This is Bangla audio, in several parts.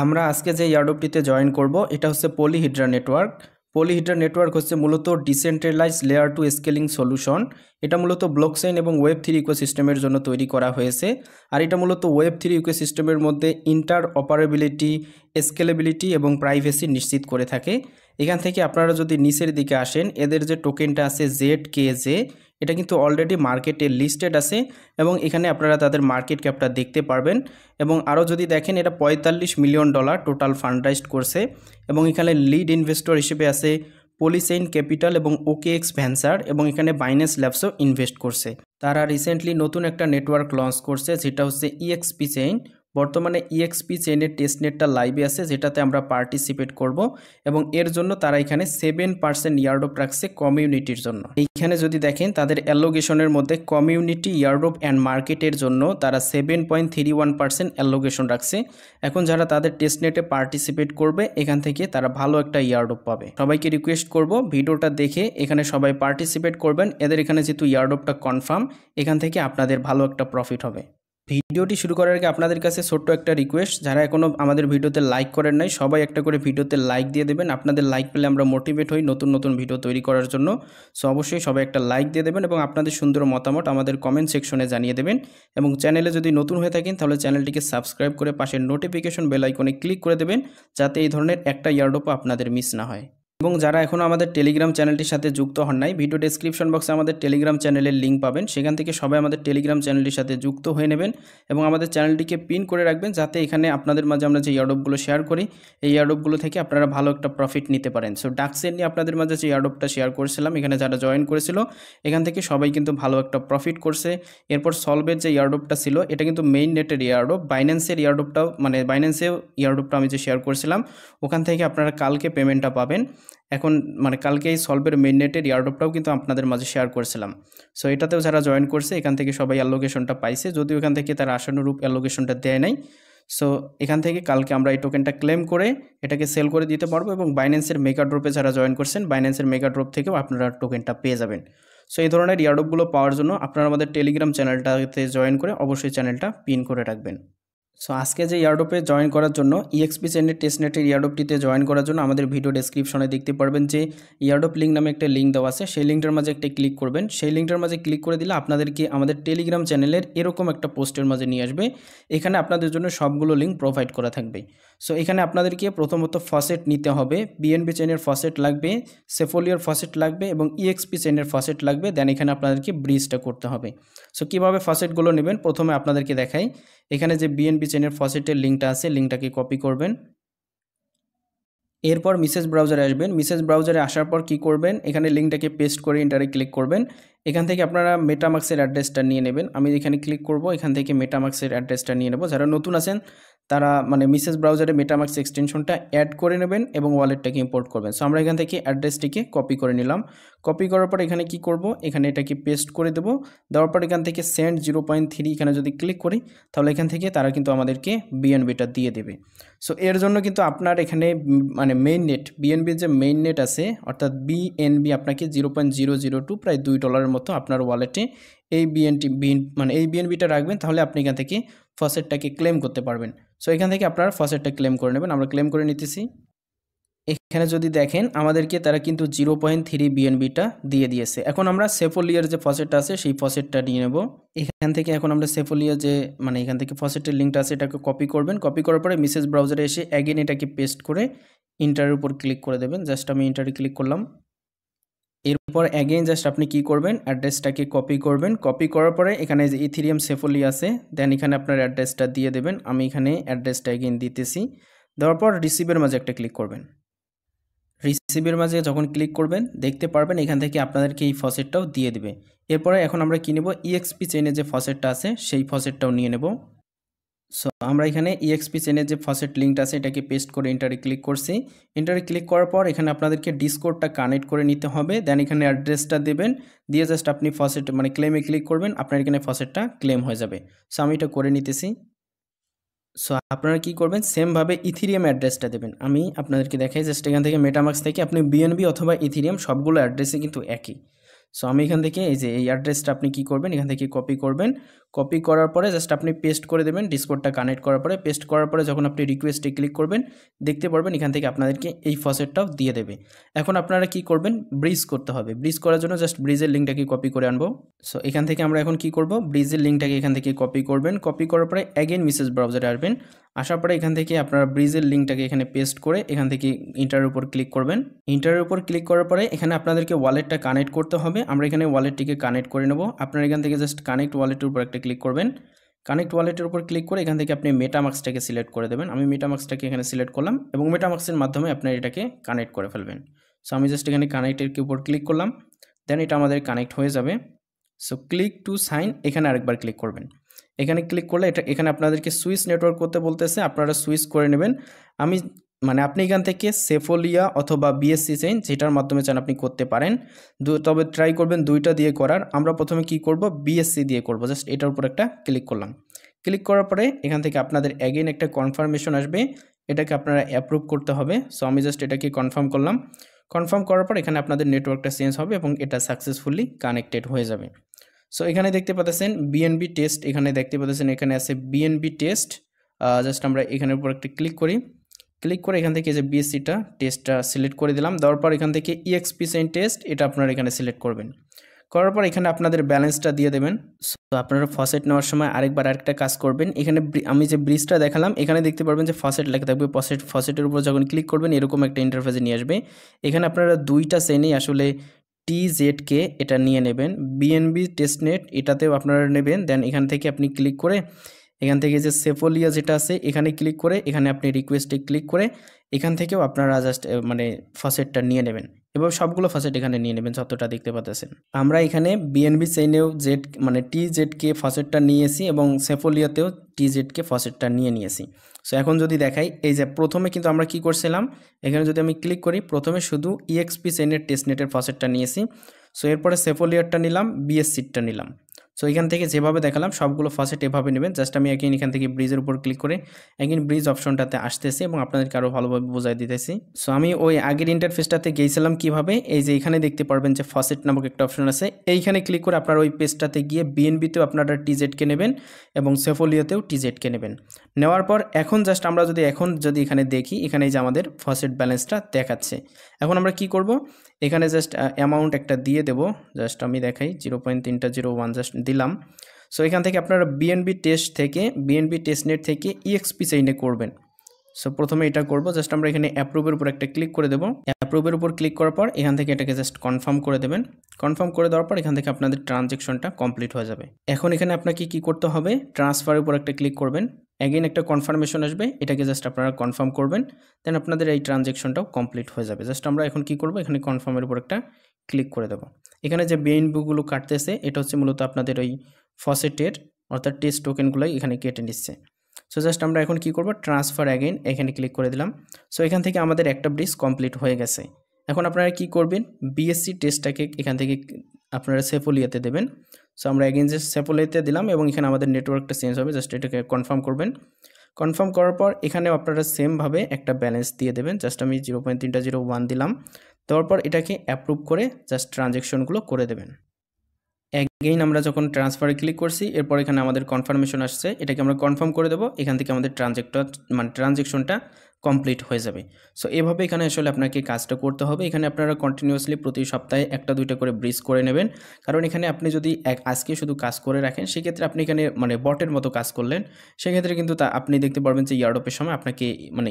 আমরা আজকে যে এয়ারড্রপটিতে জয়েন করব এটা হচ্ছে পলিহিড্রা নেটওয়ার্ক। পলিহিড্রা নেটওয়ার্ক হচ্ছে মূলত decentralize layer two scaling solution. এটা মূলত ব্লকচেইন এবং ওয়েব 3 ইকোসিস্টেমের জন্য তৈরি করা হয়েছে। আর এটা মূলত ওয়েব 3 ইকোসিস্টেমের মধ্যে ইন্টার অপারেবিলিটি, স্কেলেবিলিটি এবং প্রাইভেসি নিশ্চিত করে থাকে। এখান থেকে আপনারা যদি নিচের দিকে আসেন, এদের যে টোকেনটা আছে ZKJ, এটা কিন্তু অলরেডি মার্কেটে লিস্টেড আছে এবং এখানে আপনারা তাদের মার্কেট ক্যাপটা দেখতে পারবেন। এবং আরও যদি দেখেন, এটা $45 মিলিয়ন টোটাল ফান্ড রাইজড করছে এবং এখানে লিড ইনভেস্টর হিসেবে আছে পলিচেইন ক্যাপিটাল এবং OKX ভেঞ্চার, এবং এখানে বাইন্যান্স ল্যাবসও ইনভেস্ট করছে। তারা রিসেন্টলি নতুন একটা নেটওয়ার্ক লঞ্চ করছে যেটা হচ্ছে EXP চেইন। বর্তমানে EXP চেইনের টেস্টনেটটা লাইভে আছে, যেটাতে আমরা পার্টিসিপেট করব এবং এর জন্য তারা এখানে 7% ইয়ারড্রপ রাখছে কমিউনিটির জন্য। এইখানে যদি দেখেন, তাদের অ্যালোগেশনের মধ্যে কমিউনিটি, ইয়ারড্রপ অ্যান্ড মার্কেটের জন্য তারা 7.31% অ্যালোগেশন রাখছে। এখন যারা তাদের টেস্টনেটে পার্টিসিপেট করবে, এখান থেকে তারা ভালো একটা ইয়ারড্রপ পাবে। সবাইকে রিকোয়েস্ট করব ভিডিওটা দেখে এখানে সবাই পার্টিসিপেট করবেন। এদের এখানে যেহেতু ইয়ারড্রপটা কনফার্ম, এখান থেকে আপনাদের ভালো একটা প্রফিট হবে। ভিডিওটি শুরু করার আগে আপনাদের কাছে ছোট্ট একটা রিকোয়েস্ট, যারা এখনও আমাদের ভিডিওতে লাইক করেন নাই, সবাই একটা করে ভিডিওতে লাইক দিয়ে দেবেন। আপনাদের লাইক পেলে আমরা মোটিভেট হই নতুন নতুন ভিডিও তৈরি করার জন্য। সো অবশ্যই সবাই একটা লাইক দিয়ে দেবেন এবং আপনাদের সুন্দর মতামত আমাদের কমেন্ট সেকশনে জানিয়ে দেবেন। এবং চ্যানেলে যদি নতুন হয়ে থাকেন তাহলে চ্যানেলটিকে সাবস্ক্রাইব করে পাশের নোটিফিকেশন বেল আইকনে ক্লিক করে দেবেন, যাতে এই ধরনের একটা ইয়ারড্রপও আপনাদের মিস না হয়। এবং যারা এখনও আমাদের টেলিগ্রাম চ্যানেলটির সাথে যুক্ত হন নাই, ভিডিও ডেসক্রিপশন বক্সে আমাদের টেলিগ্রাম চ্যানেলের লিঙ্ক পাবেন, সেখান থেকে সবাই আমাদের টেলিগ্রাম চ্যানেলটির সাথে যুক্ত হয়ে নেবেন এবং আমাদের চ্যানেলটিকে পিন করে রাখবেন, যাতে এখানে আপনাদের মাঝে আমরা যে ইয়ারড্রপগুলো শেয়ার করি, এই ইয়ারড্রপগুলো থেকে আপনারা ভালো একটা প্রফিট নিতে পারেন। সো ডাক্সের নিয়ে আপনাদের মাঝে যে ইয়ারড্রপটা শেয়ার করেছিলাম, এখানে যারা জয়েন করেছিল এখান থেকে সবাই কিন্তু ভালো একটা প্রফিট করছে। এরপর সলভের যে ইয়ারড্রপটা ছিল, এটা কিন্তু মেইন নেটের ইয়ারড্রপ। বাইন্যান্সের ইয়ারড্রপটাও, মানে বাইন্যান্সেও ইয়ারড্রপটা আমি যে শেয়ার করেছিলাম, ওখান থেকে আপনারা কালকে পেমেন্টটা পাবেন। এখন মানে কালকে এই সলভের মেইন নেটের ইয়ারড্রপটাও কিন্তু আপনাদের মাঝে শেয়ার করেছিলাম। সো এটাতেও যারা জয়েন করছে এখান থেকে সবাই অ্যালোকেশনটা পাইছে, যদিও এখান থেকে তারা আশানুরূপ অ্যালোকেশনটা দেয় নাই। সো এখান থেকে কালকে আমরা এই টোকেনটা ক্লেম করে এটাকে সেল করে দিতে পারবো এবং বাইন্যান্সের মেগা ড্রপে যারা জয়েন করছেন, বাইন্যান্সের মেগা ড্রপ থেকেও আপনারা টোকেনটা পেয়ে যাবেন। সো এই ধরনের ইয়ারড্রপগুলো পাওয়ার জন্য আপনারা আমাদের টেলিগ্রাম চ্যানেলটাতে জয়েন করে অবশ্যই চ্যানেলটা পিন করে রাখবেন। সো আজকে যে ইয়ারড্রপে জয়েন করার জন্য, EXP চেইনের টেস্টনেটের ইয়ারড্রপটিতে জয়েন করার জন্য আমাদের ভিডিও ডেসক্রিপশনে দেখতে পারবেন যে ইয়ারড্রপ লিঙ্ক নামে একটা লিঙ্ক দেওয়া আছে। সেই লিঙ্কটার মাঝে একটা ক্লিক করবেন। সেই লিঙ্কটার মাঝে ক্লিক করে দিলে আপনাদেরকে আমাদের টেলিগ্রাম চ্যানেলের এরকম একটা পোস্টের মাঝে নিয়ে আসবে। এখানে আপনাদের জন্য সবগুলো লিঙ্ক প্রোভাইড করা থাকবে। সো এখানে আপনাদেরকে প্রথমত ফসেট নিতে হবে, BNB চেইনের ফসেট লাগবে, সেফোলিয়ার ফসেট লাগবে এবং EXP চেইনের ফসেট লাগবে। দেন এখানে আপনাদেরকে ব্রিজটা করতে হবে। সো কীভাবে ফসেটগুলো নেবেন প্রথমে আপনাদেরকে দেখাই। এখানে যে BNB চেইনের ফসেটের লিঙ্কটা আছে, লিঙ্কটাকে কপি করবেন। এরপর মেসেজ ব্রাউজারে আসবেন। মেসেজ ব্রাউজারে আসার পর কি করবেন, এখানে লিঙ্কটাকে পেস্ট করে এন্টারে ক্লিক করবেন। এখান থেকে আপনারা মেটামাক্সের অ্যাড্রেসটা নিয়ে নেবেন। আমি এখানে ক্লিক করব, এখান থেকে মেটামাক্সের অ্যাড্রেসটা নিয়ে নেব। যারা নতুন আছেন তারা মানে মেসেজ ব্রাউজারে মেটামাক্স এক্সটেনশনটা অ্যাড করে নেবেন এবং ওয়ালেটটাকে ইম্পোর্ট করবেন। সো আমরা এখান থেকে অ্যাড্রেসটিকে কপি করে নিলাম। কপি করার পর এখানে কি করব, এখানে এটাকে পেস্ট করে দেবো। দেওয়ার পর এখান থেকে সেন্ড 0.3 এখানে যদি ক্লিক করি, তাহলে এখান থেকে তারা কিন্তু আমাদেরকে BNBটা দিয়ে দেবে। সো এর জন্য কিন্তু আপনার এখানে মানে মেইন নেট, BNB যে মেইন নেট আছে, অর্থাৎ BNB আপনাকে 0.002 প্রায় $2 মতো আপনার ওয়ালেটে এই BNBটা রাখবেন, তাহলে আপনি এখান থেকে ফসেটটাকে ক্লেম করতে পারবেন। সো এখান থেকে আপনারা ফসেটটা ক্লেম করে নেবেন। আমরা ক্লেম করে নিতেছি। এখানে যদি দেখেন আমাদেরকে তারা কিন্তু 0.3 BNBটা দিয়ে দিয়েছে। এখন আমরা সেফোলিয়ার যে ফসেটটা আছে সেই ফসেটটা নিয়ে নেব। এখান থেকে এখন আমরা সেফোলিয়ার যে এখান থেকে ফসেটের লিঙ্কটা আছে এটাকে কপি করবেন। কপি করার পরে মেসেজ ব্রাউজারে এসে অ্যাগেন এটাকে পেস্ট করে ইন্টারের উপর ক্লিক করে দেবেন। জাস্ট আমি ইন্টারে ক্লিক করলাম। এরপর অ্যাগেন জাস্ট আপনি কি করবেন, অ্যাড্রেসটাকে কপি করবেন। কপি করার পরে এখানে যে ইথেরিয়াম সেফোলি আছে, দেন এখানে আপনার অ্যাড্রেসটা দিয়ে দেবেন। আমি এখানে অ্যাড্রেসটা অ্যাগেন দিতেছি। দেওয়ার পর রিসিভের মাঝে একটা ক্লিক করবেন। রিসিভের মাঝে যখন ক্লিক করবেন দেখতে পারবেন এখান থেকে আপনাদেরকে এই ফসেটটাও দিয়ে দেবে। এরপরে এখন আমরা কি নেব, EXP চেইনের যে ফসেটটা আছে সেই ফসেটটাও নিয়ে নেব। সো আমরা এখানে EXP চেইনের যে ফসেট লিঙ্কটা আছে এটাকে পেস্ট করে এন্টারে ক্লিক করছি। এন্টারে ক্লিক করার পর এখানে আপনাদেরকে ডিসকোডটা কানেক্ট করে নিতে হবে। দেন এখানে অ্যাড্রেসটা দেবেন, দিয়ে জাস্ট আপনি ফসেট ক্লেমে ক্লিক করবেন, আপনার এখানে ফসেটটা ক্লেম হয়ে যাবে। সো আমি এটা করে নিতেছি। সো আপনারা কি করবেন, সেমভাবে ইথেরিয়াম অ্যাড্রেসটা দেবেন। আমি আপনাদেরকে দেখাই, জাস্ট এখান থেকে মেটামাক্স থেকে আপনি BNB অথবা ইথেরিয়াম সবগুলো অ্যাড্রেসে কিন্তু একই। সো আমি এখান থেকে এই যে এই অ্যাড্রেসটা আপনি কি করবেন, এখান থেকে কপি করবেন। কপি করার পরে জাস্ট আপনি পেস্ট করে দেবেন ডিসকর্ডটা কানেক্ট করার পরে। পেস্ট করার পরে যখন আপনি রিকোয়েস্টে ক্লিক করবেন দেখতে পারবেন এখান থেকে আপনাদেরকে এই ফসেটটাও দিয়ে দেবে। এখন আপনারা কি করবেন, ব্রিজ করতে হবে। ব্রিজ করার জন্য জাস্ট ব্রিজের লিঙ্কটাকে কপি করে আনবো। সো এখান থেকে আমরা এখন কি করব, ব্রিজের লিঙ্কটাকে এখান থেকে কপি করবেন। কপি করার পরে অ্যাগেন মেসেজ ব্রাউজারে আসবেন। আসার পরে এখান থেকে আপনারা ব্রিজের লিঙ্কটাকে এখানে পেস্ট করে এখান থেকে ইন্টারের উপর ক্লিক করবেন। ইন্টারের উপর ক্লিক করার পরে এখানে আপনাদেরকে ওয়ালেটটা কানেক্ট করতে হবে। আমরা এখানে ওয়ালেটটিকে কানেক্ট করে নেব। আপনারা এখান থেকে জাস্ট কানেক্ট ওয়ালেটের উপর একটা ক্লিক করবেন। কানেক্ট ওয়ালেটের উপর ক্লিক করে এখান থেকে আপনি মেটামাক্সটাকে সিলেক্ট করে দেবেন। আমি মেটামাক্সটাকে এখানে সিলেক্ট করলাম এবং মেটামাক্সের মাধ্যমে আপনার এটাকে কানেক্ট করে ফেলবেন। সো আমি জাস্ট এখানে কানেক্টের উপর ক্লিক করলাম, দেন এটা আমাদের কানেক্ট হয়ে যাবে। সো ক্লিক টু সাইন, এখানে আরেকবার ক্লিক করবেন। এখানে ক্লিক করলে এখানে আপনাদেরকে সুইচ নেটওয়ার্ক করতে বলতেছে, আপনারা সুইচ করে নেবেন। আপনি এখান থেকে সেফোলিয়া অথবা বিএসসি চেইন যেটার মাধ্যমে চান আপনি করতে পারেন, তবে ট্রাই করবেন দুইটা দিয়ে করার। আমরা প্রথমে কি করব, বিএসসি দিয়ে করব। জাস্ট এটার উপর একটা ক্লিক করলাম। ক্লিক করার পরে এখান থেকে আপনাদের অ্যাগেন একটা কনফার্মেশন আসবে, এটাকে আপনারা অ্যাপ্রুভ করতে হবে। সো আমি জাস্ট এটাকে কনফার্ম করলাম। কনফার্ম করার পর এখানে আপনাদের নেটওয়ার্কটা চেঞ্জ হবে এবং এটা সাকসেসফুলি কানেক্টেড হয়ে যাবে। সো এখানে দেখতে পাচ্ছেন বিএনবি টেস্ট, এখানে দেখতে পাচ্ছেন এখানে আছে বিএনবি টেস্ট। জাস্ট আমরা এখানের উপর একটা ক্লিক করি। ক্লিক করে এখান থেকে যে বিএসসিটা টেস্টটা সিলেক্ট করে দিলাম। দেওয়ার পর এখান থেকে ইএক্সপি চেইন টেস্ট এটা আপনারা এখানে সিলেক্ট করবেন। করার পর এখানে আপনাদের ব্যালেন্সটা দিয়ে দেবেন। সো আপনারা ফসেট নেওয়ার সময় আরেকটা কাজ করবেন। এখানে আমি যে ব্রিজটা দেখালাম এখানে দেখতে পারবেন যে ফসেট লেখা থাকবে। ফসেটের উপর যখন ক্লিক করবেন এরকম একটা ইন্টারফেসে নিয়ে আসবে। এখানে আপনারা দুইটা চেইনেই আসলে টিজেডকে এটা নিয়ে নেবেন। বিএনবি টেস্টনেট এটাতেও আপনারা নেবেন। দেন এখান থেকে আপনি ক্লিক করে এখান থেকে যে সেফোলিয়া যেটা আছে এখানে ক্লিক করে এখানে আপনি রিকোয়েস্টে ক্লিক করে এখান থেকেও আপনারা জাস্ট ফসেটটা নিয়ে নেবেন। এবার সবগুলো ফসেট এখানে নিয়ে নেবেন যতটা দেখতে পাচ্ছেন। আমরা এখানে বিএনবি চেইনেও টিজেডকে ফসেটটা নিয়েছি এবং সেফোলিয়াতেও টিজেডকে ফসেটটা নিয়েছি। সো এখন যদি দেখাই, এই যে প্রথমে কিন্তু আমরা কি করছিলাম, এখানে যদি আমি ক্লিক করি প্রথমে শুধু ইএক্সপি চেইনের টেস্টনেটের ফসেটটা নিয়েছি। সো এরপরে সেফোলিয়ারটা নিলাম, বিএসসিটা নিলাম। সো এখান থেকে যেভাবে দেখালাম সবগুলো ফসেট এভাবে নেবেন। জাস্ট আমি এখান থেকে ব্রিজের উপর ক্লিক করে ব্রিজ অপশনটাতে আসতেছি এবং আপনাদেরকে আরও ভালোভাবে বোঝাই দিতেছি। সো আমি ওই আগের ইন্টারফেসটাতে গিয়েছিলাম কিভাবে, এই যে এখানে দেখতে পারবেন যে ফসেট নামক একটা অপশন আছে, এইখানে ক্লিক করে আপনারা ওই পেজটাতে গিয়ে বিএনবিতেও আপনারা টিজেডকে নেবেন এবং সেফোলিয়াতেও টিজেডকে নেবেন। নেওয়ার পর এখন জাস্ট আমরা যদি এখানে দেখি, এখানে যে আমাদের ফসেট ব্যালেন্সটা দেখাচ্ছে। এখন আমরা কি করব, এখানে জাস্ট অ্যামাউন্ট একটা দিয়ে দেব। জাস্ট আমি দেখাই 0.301 জাস্ট দিলাম। সো এখান থেকে আপনারা বিএনবি টেস্টনেট থেকে ইএক্সপি চেইনে করবেন। সো প্রথমে এটা করব, জাস্ট আমরা এখানে অ্যাপ্রুভের উপর একটা ক্লিক করে দেব। অ্যাপ্রুভের উপর ক্লিক করার পর এখান থেকে এটাকে জাস্ট কনফার্ম করে দেবেন। কনফার্ম করে দেওয়ার পর এখান থেকে আপনাদের ট্রানজ্যাকশনটা কমপ্লিট হয়ে যাবে। এখন এখানে আপনাকে কি করতে হবে, ট্রান্সফারের উপর একটা ক্লিক করবেন। অ্যাগেন একটা কনফার্মেশন আসবে, এটাকে জাস্ট আপনারা কনফার্ম করবেন। দেন আপনাদের এই ট্রানজ্যাকশনটাও কমপ্লিট হয়ে যাবে। জাস্ট আমরা এখন কি করব, এখানে কনফার্মের উপর একটা ক্লিক করে দেব। এখানে যে বিএনবিগুলো কাটতেছে এটা হচ্ছে মূলত আপনাদের ওই ফসেটের অর্থাৎ টেস্ট টোকেনগুলোই এখানে কেটে নিচ্ছে। সো জাস্ট আমরা এখন কি করব, ট্রান্সফার অ্যাগেন এখানে ক্লিক করে দিলাম। সো এখান থেকে আমাদের একটা ব্রিজ কমপ্লিট হয়ে গেছে। এখন আপনারা কি করবেন, বিএসসি টেস্টটাকে এখান থেকে আপনারা সেফোলিয়াতে দেবেন। সো আমরা অ্যাগেন যে সেফোলিয়াতে দিলাম এবং এখানে আমাদের নেটওয়ার্কটা চেঞ্জ হবে। জাস্ট এটাকে কনফার্ম করবেন। কনফার্ম করার পর এখানেও আপনারা সেমভাবে একটা ব্যালেন্স দিয়ে দেবেন। জাস্ট আমি 0.301 দিলাম। দেওয়ার পর এটাকে অ্যাপ্রুভ করে জাস্ট ট্রানজ্যাকশনগুলো করে দেবেন। অ্যাগেইন আমরা যখন ট্রান্সফারে ক্লিক করছি এরপর এখানে আমাদের কনফার্মেশন আসছে, এটাকে আমরা কনফার্ম করে দেবো। এখান থেকে আমাদের ট্রানজ্যাকশনটা কমপ্লিট হয়ে যাবে। সো এভাবে এখানে আসলে আপনাকে কাজটা করতে হবে। এখানে আপনারা কন্টিনিউয়াসলি প্রতি সপ্তাহে একটা দুইটা করে ব্রিজ করে নেবেন, কারণ এখানে আপনি যদি আজকে শুধু কাজ করে রাখেন সেক্ষেত্রে আপনি এখানে বটের মতো কাজ করলেন, সেক্ষেত্রে কিন্তু আপনি দেখতে পারবেন যে ইয়ারডপের সময় আপনাকে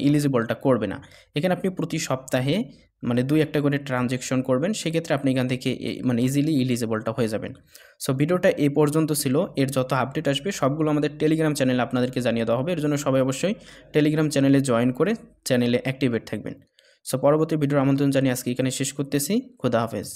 ইলিজিবলটা করবে না। এখানে আপনি প্রতি সপ্তাহে 2-1টা করে ট্রানজ্যাকশন করবেন, সেক্ষেত্রে আপনি এখান থেকে ইজিলি ইলিজিবলটা হয়ে যাবেন। সো ভিডিওটা এই পর্যন্ত ছিল। এর যত আপডেট আসবে সবগুলো আমাদের টেলিগ্রাম চ্যানেলে আপনাদেরকে জানিয়ে দেওয়া হবে। এর জন্য সবাই অবশ্যই টেলিগ্রাম চ্যানেলে জয়েন করে চ্যানেলে অ্যাক্টিভেট থাকবেন। সো পরবর্তী ভিডিওর আমন্ত্রণ জানিয়ে আজকে এখানে শেষ করতেছি। খোদা হাফেজ।